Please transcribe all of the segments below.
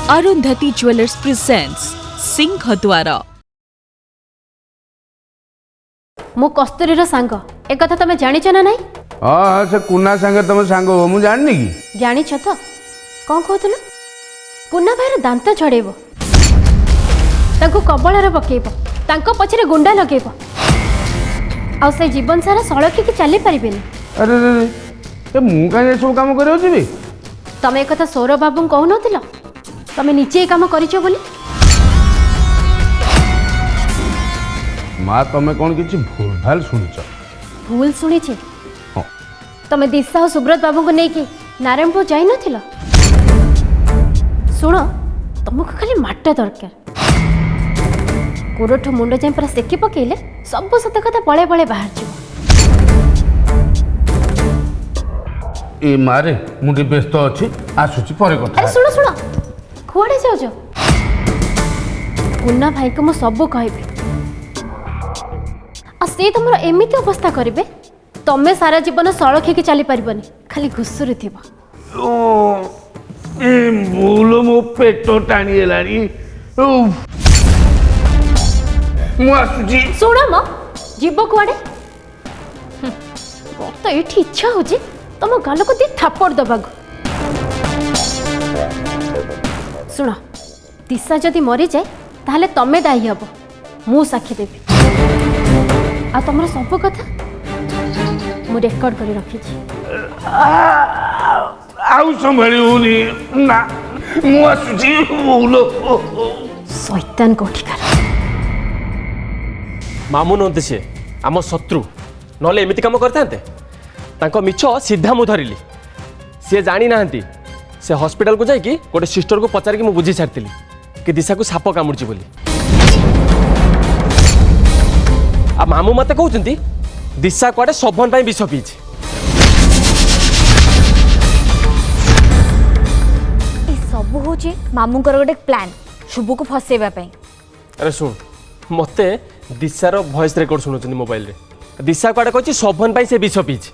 Arundhati jewellers presents सिंहद्वार। मु कस्तूरी सांग एक कथा तमे जानिछ ना नहीं? हाँ से कुना सांगे तुम सांग हो मु जाननी की जानिछ तो कौन कहतलो कुना भाईर दांत छड़ेबो तांको कबळर पकेइबो तांको पछरे गुंडा लगेइबो आ से जीवन सारा सड़की की चली परिबेनी। अरे रे ए मु का ये सब काम करियो जिबी तमे एक कथा सौरभ बाबू कहू नथिलो तमे नीचे ए काम करिछो बोली। माँ तमें कौन किसी भूल भाल शुणिच? भूल शुणिछे हाँ। तमे दिशा और सुब्रत बाबू को लेकिन नारायणपुर जाई नथिलो? सुनो तुमको खाली माट दरकार गोरठ मुंड जाए पूरा सेकी पकेले सब सत कथा पळे पळे बाहर जीव। ए मारे मुझे व्यस्त अच्छी आसुची पर कथा। अरे सुनो सुनो कुआडे जाओ कुन्ना भाई को मु सब कहबी आ से तुमर एमिति अवस्था करिवे तमे सारा जीवन सड़खी की चली परिबनी खाली घुसुरी थिबो। ए भूल मो पेट टाणी हेलानी मु आसुची। सुनो म जीव कुआडे तो एठी इच्छा होची तुम गाल को दी थापड़ दबागु। सुन दिशा जदि मरी जाए ताहले तमे दायी हब मु साक्षी देबी आ तुमर सब कथा मु रेकॉर्ड कर रखी आउ संभाली होनी ना मु आसुची भूल शैतान कोठिकार मामू नंद सी आम शत्रु नले एमती कम करते मिछ सीधा मु धरली सी जानी ना से हॉस्पिटल को जाकि गोटे सिस्टर को पचार कि बुझी सारी कि दिशा को साप कामुड़ी बोली आ मामू मत कहते दिशा कुआडे शोभन विष पीछे सब हूँ मामूंकर गोटे प्लान शुभ को फसैवा। अरे शुण मते दिशार वॉइस रेकॉर्ड शुणुनी मोबाइल रे दिशा कुआडे कहछि शोभन से विष पीछे।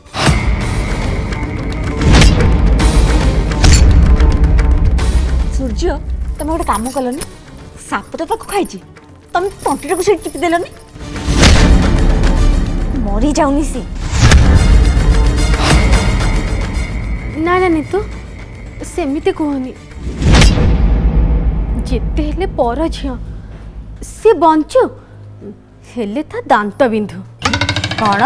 सूर्य तुम गोटे काम कलनि साप तो खाई तुम तंटीटा को चिपी देलनि मरी जाऊनी सी। ना ना नीतू सेमिति कहनी जेते हेले पर झियो से बंचु हेले था दांत बिंदु कौन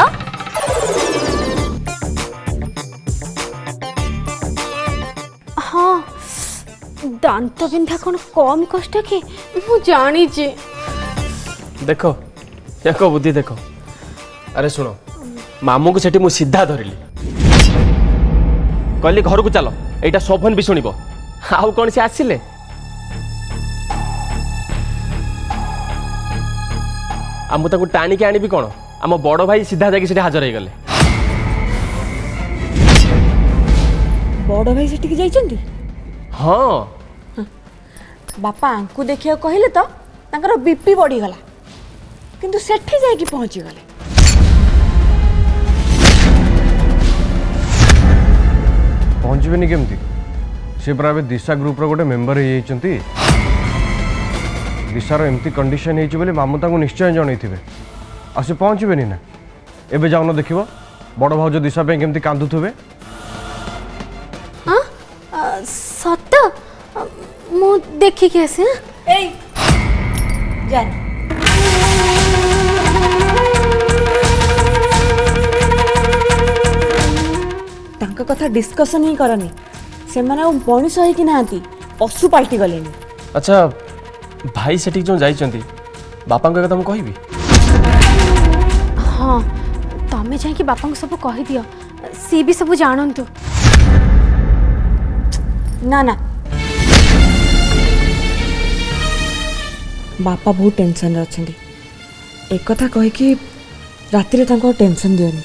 हाँ दांत बिंधा कौन कम कष्ट कि मु जानी जे। देखो याको बुद्धि देखो। अरे सुनो मामू को सेठी मु सीधा धरली कहली घर को चलो एटा शोभन भी शुणिबो आउ कौन से आसिले आ मु ताको टाणी के आनिबी कोन आम बड़ भाई सीधा जाके सेठी हाजर हो गले। बड़ भाई सेठी जाइछन्ती? हाँ बापा आंकु देखिया कहले तो तांकर बीपी बढ़ी गला किंतु सेठी जाइकी पहुंची गले। पहुँचबेनि केमती से प्राय दिशा ग्रुप रो गोटे मेंबर हो जाइछन्ती दिशार एमती कंडीशन होइछि बोली मामू तांको निश्चय जणैथिबे आ से पहुँचबेनि ना एबे जाउन देखिबो बड़ भाउज दिशा पे केमती कांदुथुबे। सत मु देखी के आसे एई जा तांका कथा डिस्कशन ही करनी से माने मनुष्य है कि नांती पशु पाल्टी गलेनी। अच्छा भाई सेठी जो जाइछन्ती बापा को कथा मु कहबी? हाँ तमें जाकि बापा को सब कहि दियो सी भी सब जानंतु। ना ना बापा बहुत टेंशन अच्छा एक कथा कह कि राति टेंशन दियोनी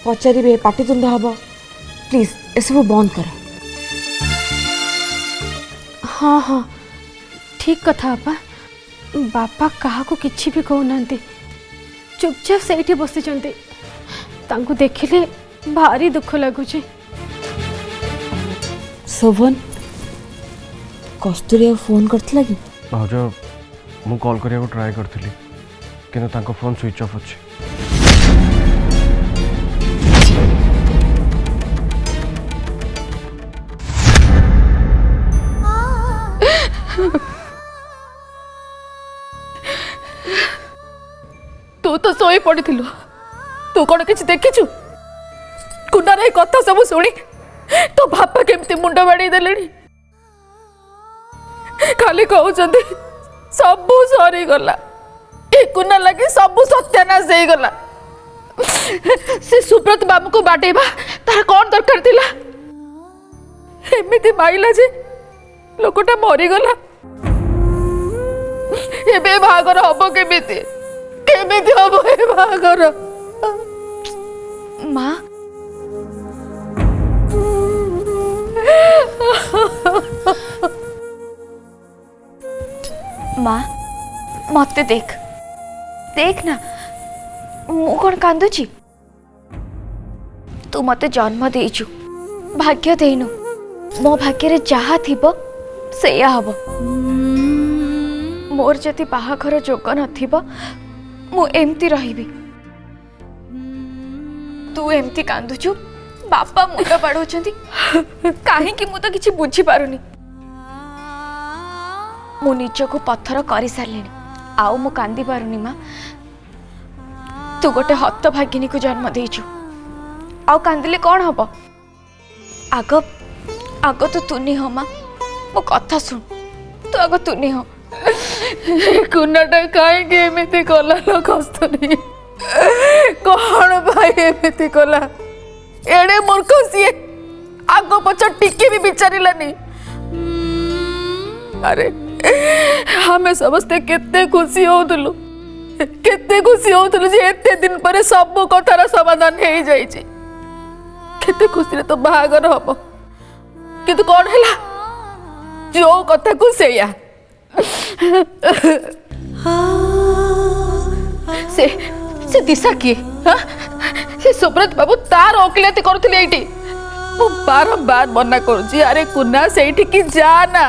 पचारे पाटितुंड हम प्लीज एसबू बंद कर। हाँ हाँ ठीक कथा बापा बापा कहा को किछि भी कहना चुपचाप से बसी देखिले भारी दुख लगुच शोभन कस्तूरी फोन करथिला कि भाउज मु कॉल करने ट्राए करथिली किंतु तांको फोन स्विच ऑफ अछि। तू तो सोई पड़िथिलु तू कौन किछि देखिछु कुनार ए कथा सब शुणी तो बापा केमती मुंड बाड़ी देलेनी खाली कहउचंदी सबु सरी गला ए कुना लगी सबु सत्यानाश हो गला से सुब्रत बाबू को बाटेबा तार कौन दरकार थिला एमिति माइला जे लोकटा मरी गला एबे भागर हबो केमिति केमिति हबो ए भागर माँ माँ मत देख देख ना मु कौन कांदुची तू मते जन्म देइछु भाग्य देइनु मो भाग्य रे जहा थिबो सेया हबो मोर जति बाहाघर जोग नथिबो मु एमती रहिबी तू एमती कांदुछु बापा मुंड बाड़ौछंती काहेकि मु तो किछि बुझी पारुनी मु निजको पत्थर करि सारलेनी आउ मु कांदी पारुनी माँ तू गोटे हत भागिनी को जन्म देइछु आउ कांदिले कौन हब आग आग तो तुनी हो माँ मो कथा सुन तू आग तुनी हो कुनाटा काहेकि एमिति कला लो कस्तूरी कौन भाई एमिति कला एड़े मूर्ख सीए आग पछ टिके भी विचारिलानी अरे हमें समस्ते केते खुशी होतलु केते खुशी होतलु जे एते दिन पर सब कथार समाधान हे जाई छी केते खुशी रे तो बाहागर हबो किंतु कोन हैला जो कथा को सेया से दिशा किए हाँ से सुब्रत बाबू तार ओकिलाती करथिले एठी मु बारंबार मना करूची अरे कुना सेठी की जा ना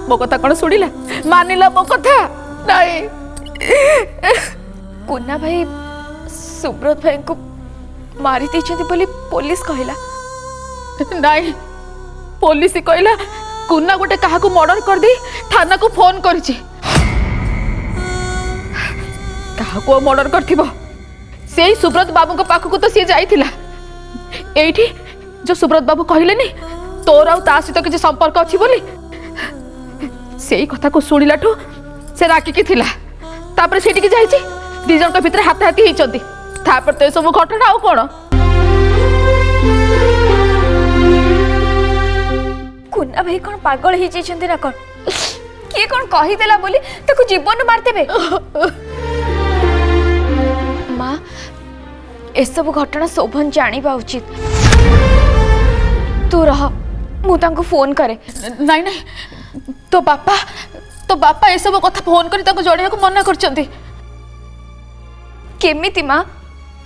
मो कथा कौन शुणिला मानिला मो कथा नहीं कुन्ना भाई सुब्रत भाई को मारी देछथि बोली पुलिस कहला नहीं पुलिस कहला कुन्ना गोटे कहा को मर्डर कर दी थाना को फोन करिछि कहा को मर्डर करथिबो सेही सुब्रत बाबू को पाखु को तो सी जाइथिला एठी जो सुब्रत बाबू कहले नी तोर आउ ता सहित किछि संपर्क अछि बोली सेही कथा को शुणिलाठू से राखी की थिला तापर सेठी की जाइछि दी जन के भितर हाथ हाथी हिचंती तापर तो सब घटना आउ कोन कुन्ना भाई कौन पागल ही जाइछन्ती ना कौन किए कौन कही देला बोली ताको जीवन मार देबे माँ ए सब घटना शोभन जानिबा उचित तू रह मु तांको फोन करे नहीं नहीं तो बापा ए सब कथा फोन करी ताको जणिया को मना करचंती केमिति माँ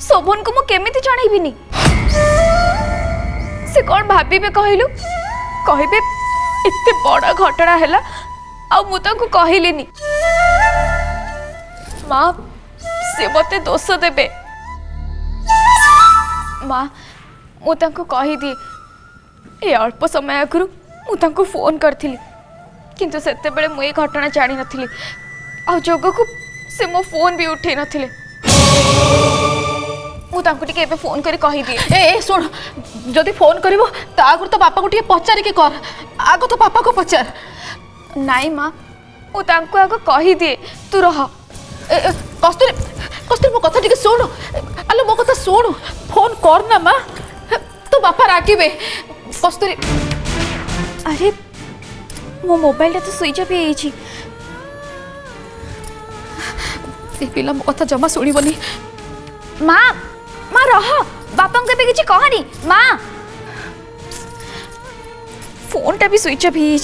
शोभन को मु केमिति जणाइबिनी से कौन भाबिबे कहलु कहबे इत्ते बड़ा घटना हैला आ मु तांको कहिलिनी माँ से मते दोष देबे माँ मु तांको कहि दिए ए अल्प समय आगु मु तांको फोन करथिली किंतु सेते बेले मु ए घटना जानि नथिली आ जोग को से मो फोन भी उठे नथिले मु तांको टिके एबे फोन करी कहि दिए ए सुन जदि फोन करिवो ता आगु तो बापा को टिके पचारि के कर आगु तो पापा को पचार नाई माँ मु तांको आगो कहि दिए तू रह कस्तूरी मो कथा टिके सुन आलो मो कथा सुन फोन कर ना मां तो बापा रागिबे कस्तूरी अरे मो मोबाइल तो स्विच ऑफ हे छी ए पिला मो कथा जमा सुनिबनी माँ माँ रह बापा को भी किसी कहनी माँ फोन टा भी स्विच ऑफ ही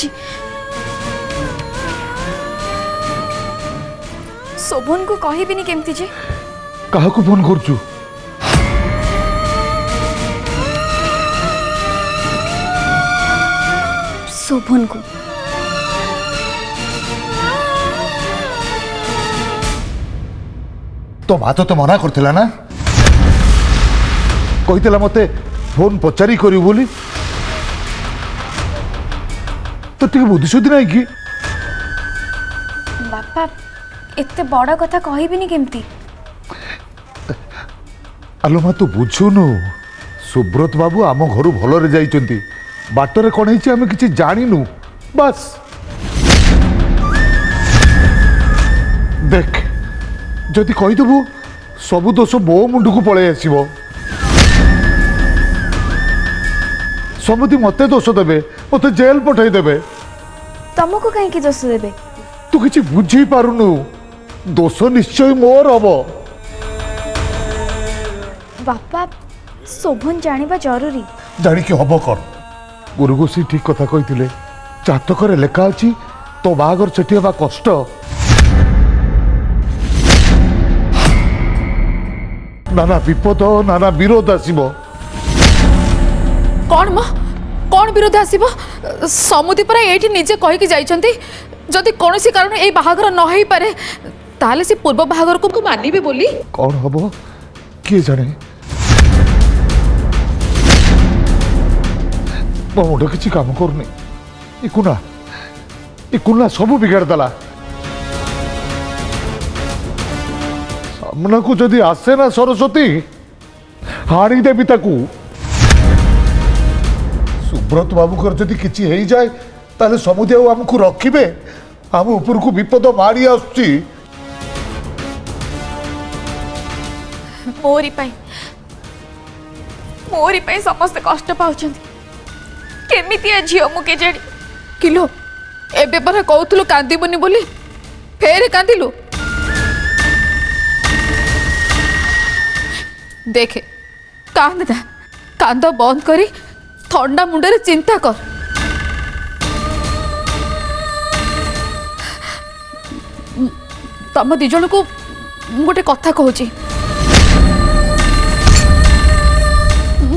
शोभन को कहबिनी केमती जे कहा को फोन करचु शोभन को। तो माँ तो मना करथिला ना, कहितला मते फोन पचारि करियो बोली। तो टिके बुद्धि सुद्धि नहीं कि? बापा एते बड़ा कथा कहबिनी केमती? आलो माँ तू बुझुनु, सुब्रत बाबू आम घर भलरे जाइचंती, बाटरे कौन है आम किसी जानिनु। बस देख जदि कहीदेबू सबु दोष मो मुंड को पलि आसो, समति मते दोष देवे, मते जेल पठाई देवे। तुमको कहीं दोष देबे? तू किसी बुझी पारुनु, दोष निश्चय मोर हम। बापा शोभन जानिबा जरूरी। जानिकी हम कौन? गुरुगोसी ठीक कथा कही, जातक लेखा अच्छी तो बाहागर सेठी हवा कष्ट। नाना विपद नाना विरोध आसब। कौन म कौन विरोध आसीबो? समुदी परा एठी निजे कहि कि जाइछंती जदि कोनोसी कारण ए बाहागर न होई पारे ताले से पूर्व बाहागर को मानिबे बोली। कौन हम किए जाने? मो मुंड किसी काम करनी। इकुना सब बिगाड़ देला। सामना को जदि आसे ना सरस्वती हाड़ी देवी ताकू। सुब्रत बाबूकर जदि किछि हेई जाए ताले समुदाय आमको रखिबे, आम ऊपर को विपद मारी आसुची। मोरी पाई समस्त कष्ट पाउछंती। केमितिया झियो मु के जानी? किलो एबे परा कहउथलो कांदिबनी बोली फेर कांदिलु। देखे कांद ना, कांद बंद करी ठंडा मुंडे चिंता कर। तम दी जन को गोटे कथा कहूची,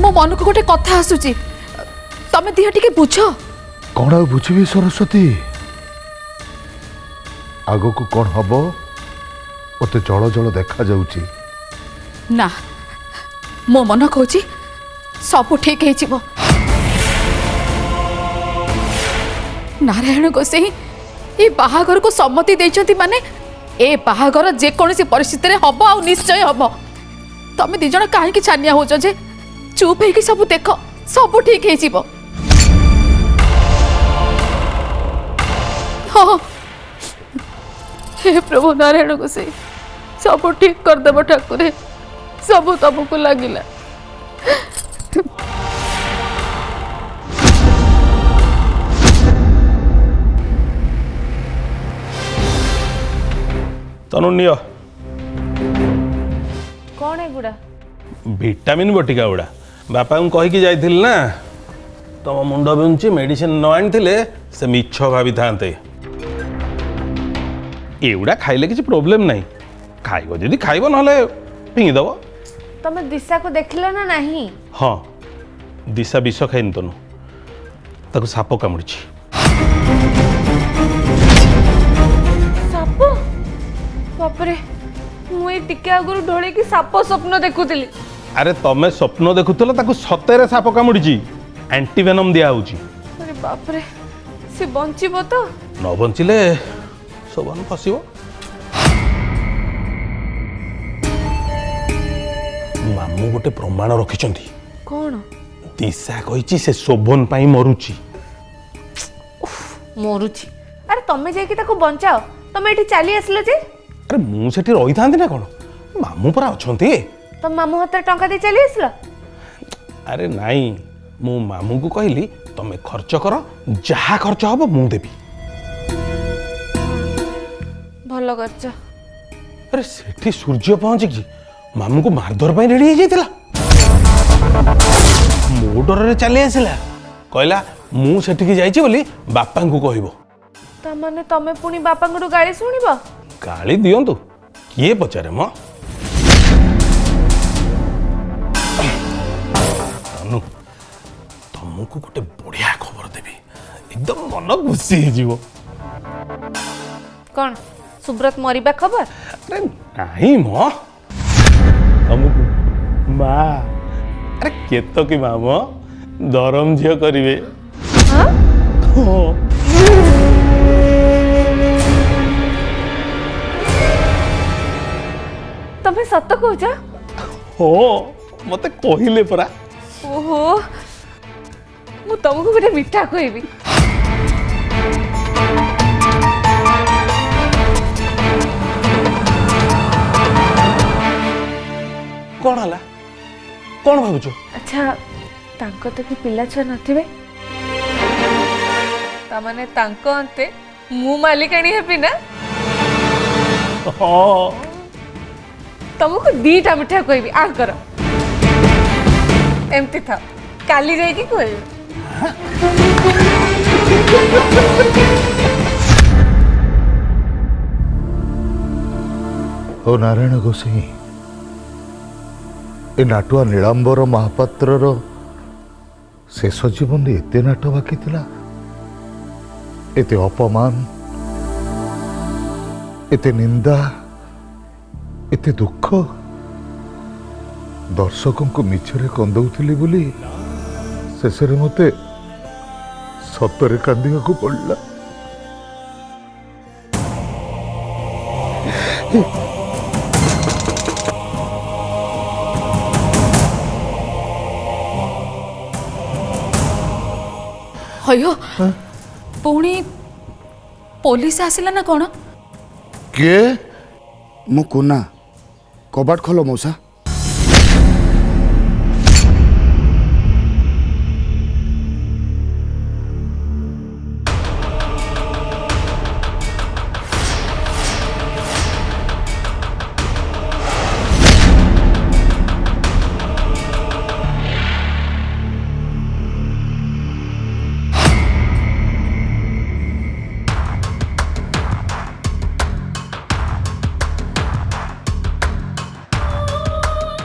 मो मन को गोटे कथा आसुची, तमे दिह टिके बुझ। कौन आ बुझी सरस्वती? आग को कौन हम मत जल जल देखा जाउची। ना मो मन कहूची सब ठीक है। नारायण गोसाई ये बाहागर को सम्मति देइछंती माने ए बाहागर जे कोनोसी परिस्थिति रे हबो आ निश्चय हबो। तमे दी जण काहे कि छानिया होचो जे? चुप है कि सब देख सब ठीक है जीवो। हाँ हे प्रभु नारायण गोसाई सब ठीक कर देबो ठाकुरे, सब तुमको लागिला। तनुनिय कौन है गुड़ा? विटामिन बटिका गुड़ा बापा को कहीकि जाइथिल ना, तुम मुंड बिंचि मेडिसिन न आनिथिले से मिछ भाभी थांते। एगुड़ा खाइले किसी प्रोब्लेम नहीं, खाइब जदि खाइब नहले फिंगी दब। तमे दिशा को देखिला ना नहीं? हाँ दिशा विष खाइनि तनु, ताको साप कामुड़ी। साप? बापरे मुई टिके आगुरु ढोळे की साप स्वप्न देखुतिली। अरे तमे स्वप्न देखुतल, ताको सतेरे साप कामुड़ी, एंटीवेनम दिया होची। अरे बापरे से बंचिबो तो? न बंचिले सबन फसिबो। मामू गोटे प्रमाण रखिचंती। कौन? दिशा कहिची से शोभन पाई मरुची। मरुची? अरे तमे जाई कि ताको बंचाओ, तमे एठी चाली आसलो जे? अरे मु सेठी रही थांती ना कोन, मामू परा अछंती। तम मामू हाथ टंका दे चाली आसलो? अरे नाई मु मामू को कहली तमे खर्च कर, जहा खर्च हबो मु देबी। भलो करछ। अरे सेठी सूर्य पहुंची कि मामू को मारधर पाई रेडी जाइतिला। मो डर रे चली आसिला, कहला मु सेठी की जाइची बोली बापा को कहबो। ता माने तमे पुनी बापा को गाली सुनिबो? गाली दियंतु किए पचारे म। तनु तुमको गोटे बढ़िया खबर देबी, एकदम मन खुशी हो कौन सुब्रत मरिबा खबर अरे नहीं मो तुमको माँ अरे केत की माँ मो दरम झील करिवे हाँ? तमें सत कहुच हो मते कहले परा ओहो मु तुमको गोटे मिठा कहबी कौन हला कौन भावुछ अच्छा तांको तो कि पिला छुआ नथिबे तामाने तांको अंते मु मालिकाणी हेबी ना हाँ तुमको दीटा मिठा कहबी आ कर एमती था काली जाई की कहबी ଓ ନାରାୟଣ ଗୋସାଇଁ ଏ ନାଟୁଆ ନୀଳାମ୍ବର ମହାପାତ୍ରର ଶେଷ ଜୀବନରେ ଏତେ ନାଟ ବାକି ଥିଲା ଏତେ ଅପମାନ ଏତେ ନିନ୍ଦା ଏତେ ଦୁଃଖ ଦର୍ଶକଙ୍କୁ ମିଛରେ କନ୍ଦଉଥିଲି ବୋଲି ଶେଷରେ ମୋତେ ସତରେ କାନ୍ଦିବାକୁ ପଡ଼ିଲା। अयो पुणी पुलिस आसिला ना कौन କିଏ मु कुना कबाट खोल मौसा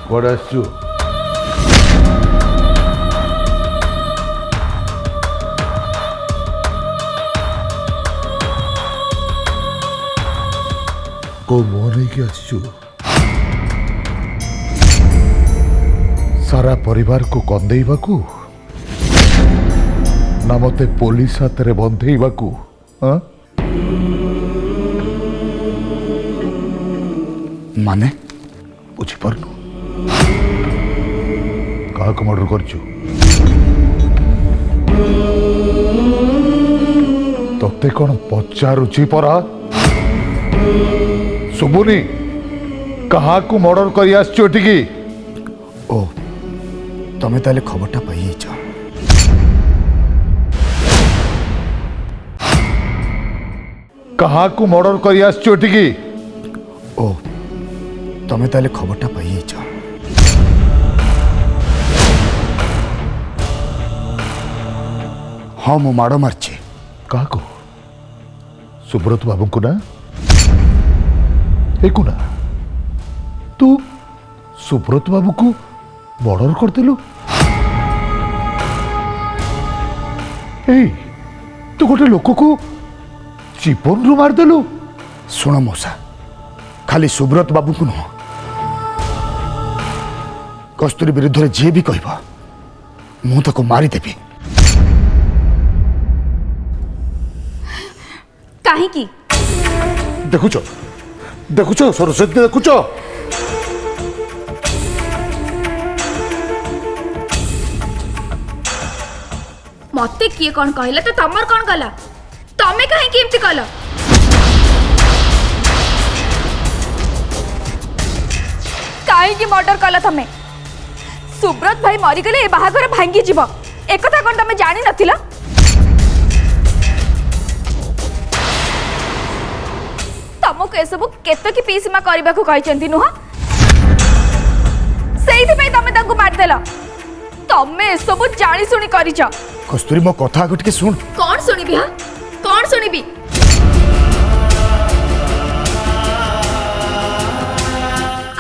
କୁଆଡ଼େ ଆସିଛୁ? କୋଉ ମୁହଁ ନେଇକି ଆସିଛୁ? ସାରା ପରିବାରକୁ କନ୍ଦେଇବାକୁ ନା ମତେ ପୋଲିସ ହାତରେ ବନ୍ଧେଇବାକୁ? माने ବୁଝିପାରୁନୁ କାହାକୁ ମର୍ଡର କରିଛୁ? ତତେ କ'ଣ ପଚାରୁଛି ପରା? ଶୁଭୁନି? କାହାକୁ ମର୍ଡର କରି ଆସିଛୁ ଏଠିକି? ओ तमे ताले खबरटा पाई जाइछ କାହାକୁ ମର୍ଡର କରି ଆସିଛୁ ଏଠିକି? ओ तमे ताले खबरटा पाई जाइछ हाँ मु माड़ मारछि କାହାକୁ? ସୁବ୍ରତ ବାବୁଙ୍କୁ ନା? ଏକୁ ନା? ତୁ ସୁବ୍ରତ ବାବୁକୁ ମର୍ଡର କରିଦେଲୁ? ଏଇ ତୁ ଗୋଟେ ଲୋକକୁ ଜୀବନରୁ ମାରିଦେଲୁ? शुण मौसा खाली सुब्रत बाबू को नुह कस्तूरी विरुद्ध जी भी कह मु ताको मारिदेवी काहे की देखुच देखुच सरस्वती देखुच मते किए कौन कहला तो तमर कौन गला तमे काहे की एमती कला काहे की मर्डर कला तमे सुब्रत भाई मरी गले ए बाहागर भांगी जीव एक कथा कोन तमे जानि नथिला तमको ए सब केतो की पीसीमा करबा को कहचंती नुह सेइथि पे तमे तांको मार देला तमे ए सब जानि सुनी करिछ कस्तूरी मो कथा आगो टिके सुन कौन सुनिबी हा कौन सुनिबी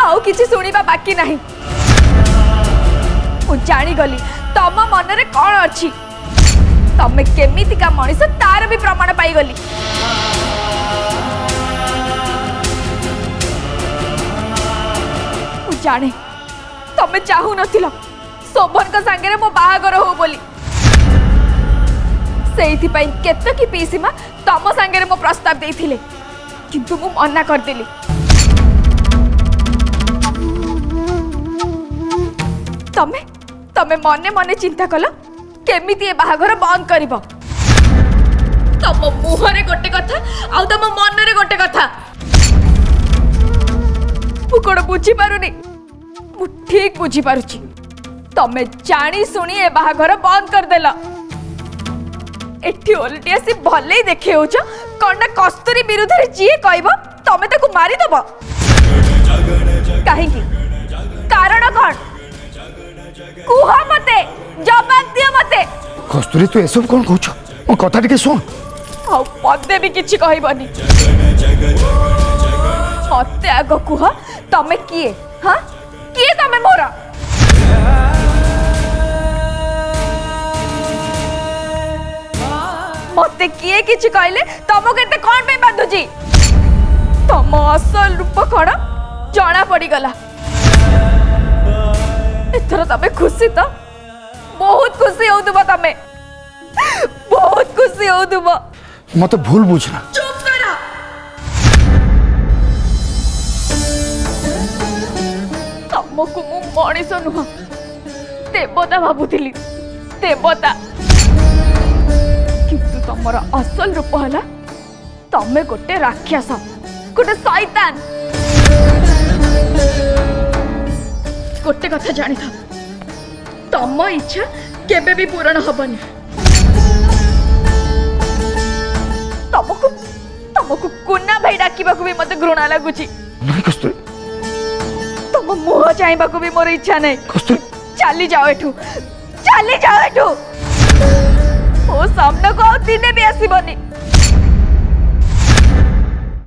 आउ किछि सुनिबा बाकी नहीं मु जानी गली तम मन रे कौन अछि तमे केमितिका मनीष तार भी प्रमाण पाईगली। जाने तमे चाहू नथिला शोभन का सांगे मो बाहागर हो बोली सेइथि पई केतकी पीसीमा तम सांगे मो प्रस्ताव देइथिले किंतु मु मना कर देली। तमे तमे मने मने चिंता कल केमिति ए बाहागर बंद करिवो। तम मुहरे गोटे कथा आ तम मनरे गोटे कथा मु कोन बुझी पारुनी। मु ठीक बुझी पारुची तमे जानी सुनी ए बाहागर बंद कर देला। एठी ओलटी आसी भले देखे होछ कोन कस्तूरी विरुद्ध रे जी कहबो तमे ताकू मारी दबो काहे की कारण कोन कुह मते जवाब दियो मते। कस्तूरी तू एसब कौन कहछ मो कथा टिके सुन। आ पदे भी किछि कहबनी मते आगो कुह तमे किए हां किए तमे मोरा मते किए किछि कहले तमो केते कोन पे बांधुजी तम असल रूप कोन जाना पड़ी गला। एथर तमे खुशी तो बहुत खुशी होउदबा तमे बहुत खुशी होउदबा। मत भूल बुझना चुप करा तमको मु मनीष नुह देवता भाबुथिली देवता किंतु तमर असल रूप हला तमे गोटे राक्षस गोटे शैतान। गोटे कथा जानी था तम इच्छा केबे भी पूर्ण हबनी। तमको तमको कुन्ना भाई डाकिबा को भी मते घृणा लागुची। नहीं कस्तूरी तम मुह चाहबा को भी मोर इच्छा नहीं। कस्तूरी चली जाओ एठू चली जाओ एठू ओ सामने को दिने भी आसीबनी।